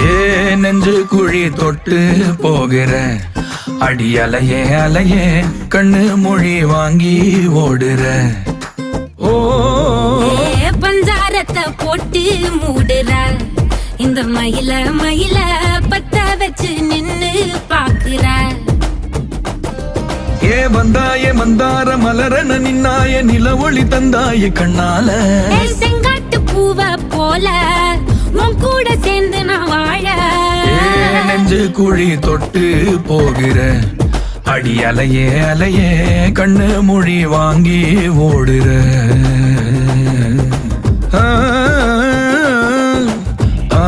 ஏ நெஞ்சு குழி தொட்டு போகிற அடி அலையே அலையே கண்ணு மொழி வாங்கி ஓடுற. ஓ பஞ்சாரத்தை போட்டு மூடுற இந்த மயில மயில பத்த வச்சு நின்னு பாக்குற. ஏ வந்தாய மந்தார மலரன நின்னாய நில ஒளி தந்தாய கண்ணால. செங்காட்டு பூவ போல உன் கூட சேர்ந்து நான் வாழ. நெஞ்சு குழி தொட்டு போகிற அடி அலையே அலையே கண்ணு மொழி வாங்கி ஓடுற. ஆ ஆ